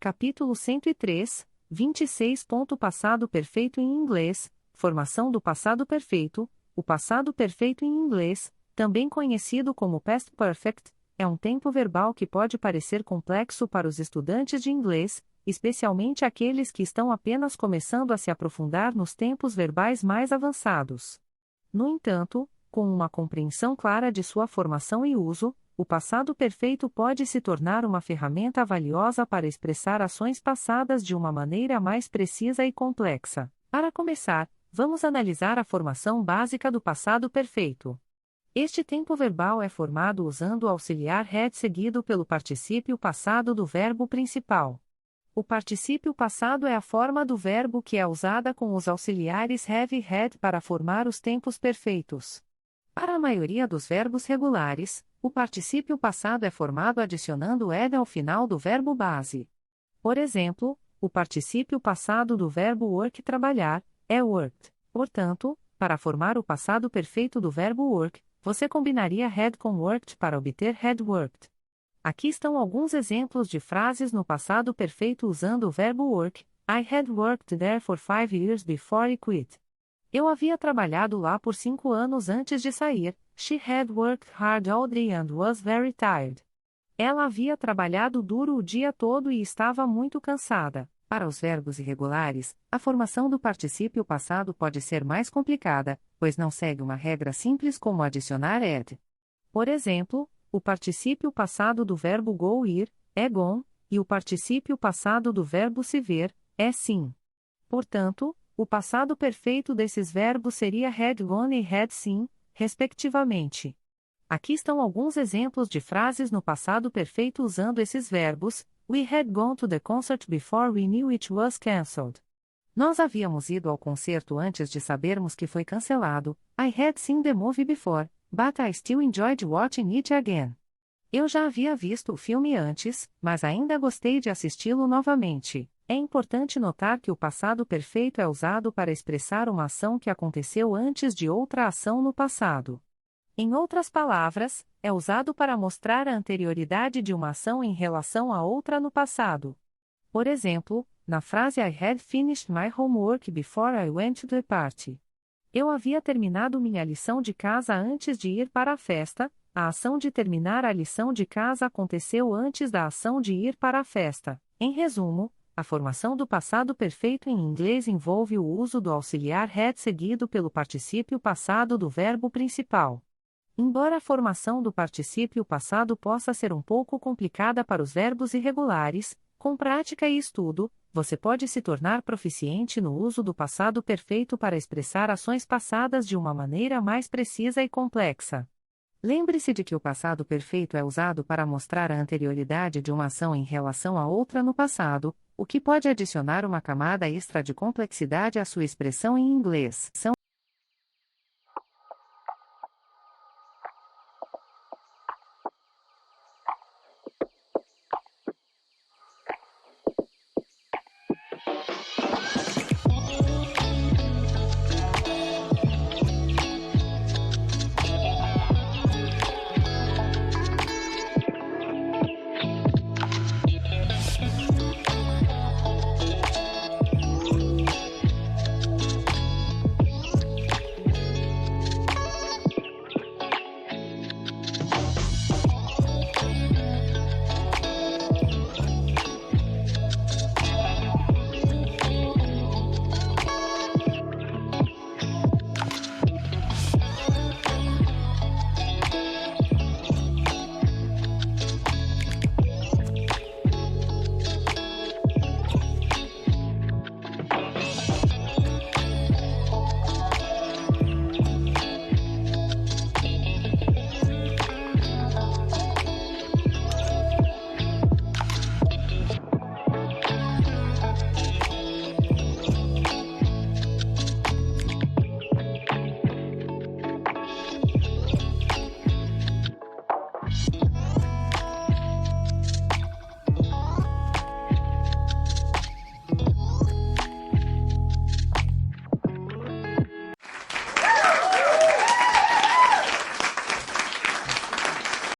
Capítulo 103, 26. Passado perfeito em inglês, formação do passado perfeito. O passado perfeito em inglês, também conhecido como past perfect, é um tempo verbal que pode parecer complexo para os estudantes de inglês, especialmente aqueles que estão apenas começando a se aprofundar nos tempos verbais mais avançados. No entanto, com uma compreensão clara de sua formação e uso, o passado perfeito pode se tornar uma ferramenta valiosa para expressar ações passadas de uma maneira mais precisa e complexa. Para começar, vamos analisar a formação básica do passado perfeito. Este tempo verbal é formado usando o auxiliar had seguido pelo particípio passado do verbo principal. O particípio passado é a forma do verbo que é usada com os auxiliares have e had para formar os tempos perfeitos. Para a maioria dos verbos regulares, o particípio passado é formado adicionando ed ao final do verbo base. Por exemplo, o particípio passado do verbo work trabalhar é worked. Portanto, para formar o passado perfeito do verbo work, você combinaria had com worked para obter had worked. Aqui estão alguns exemplos de frases no passado perfeito usando o verbo work. I had worked there for 5 years before I quit. Eu havia trabalhado lá por 5 anos antes de sair. She had worked hard all day and was very tired. Ela havia trabalhado duro o dia todo e estava muito cansada. Para os verbos irregulares, a formação do particípio passado pode ser mais complicada, pois não segue uma regra simples como adicionar ed. Por exemplo, o particípio passado do verbo go ir é gone, e o particípio passado do verbo se ver é seen. Portanto, o passado perfeito desses verbos seria had gone e had seen, respectivamente. Aqui estão alguns exemplos de frases no passado perfeito usando esses verbos. We had gone to the concert before we knew it was cancelled. Nós havíamos ido ao concerto antes de sabermos que foi cancelado. I had seen the movie before, but I still enjoyed watching it again. Eu já havia visto o filme antes, mas ainda gostei de assisti-lo novamente. É importante notar que o passado perfeito é usado para expressar uma ação que aconteceu antes de outra ação no passado. Em outras palavras, é usado para mostrar a anterioridade de uma ação em relação a outra no passado. Por exemplo, na frase I had finished my homework before I went to the party. Eu havia terminado minha lição de casa antes de ir para a festa. A ação de terminar a lição de casa aconteceu antes da ação de ir para a festa. Em resumo, a formação do passado perfeito em inglês envolve o uso do auxiliar had seguido pelo particípio passado do verbo principal. Embora a formação do particípio passado possa ser um pouco complicada para os verbos irregulares, com prática e estudo, você pode se tornar proficiente no uso do passado perfeito para expressar ações passadas de uma maneira mais precisa e complexa. Lembre-se de que o passado perfeito é usado para mostrar a anterioridade de uma ação em relação a outra no passado, o que pode adicionar uma camada extra de complexidade à sua expressão em inglês.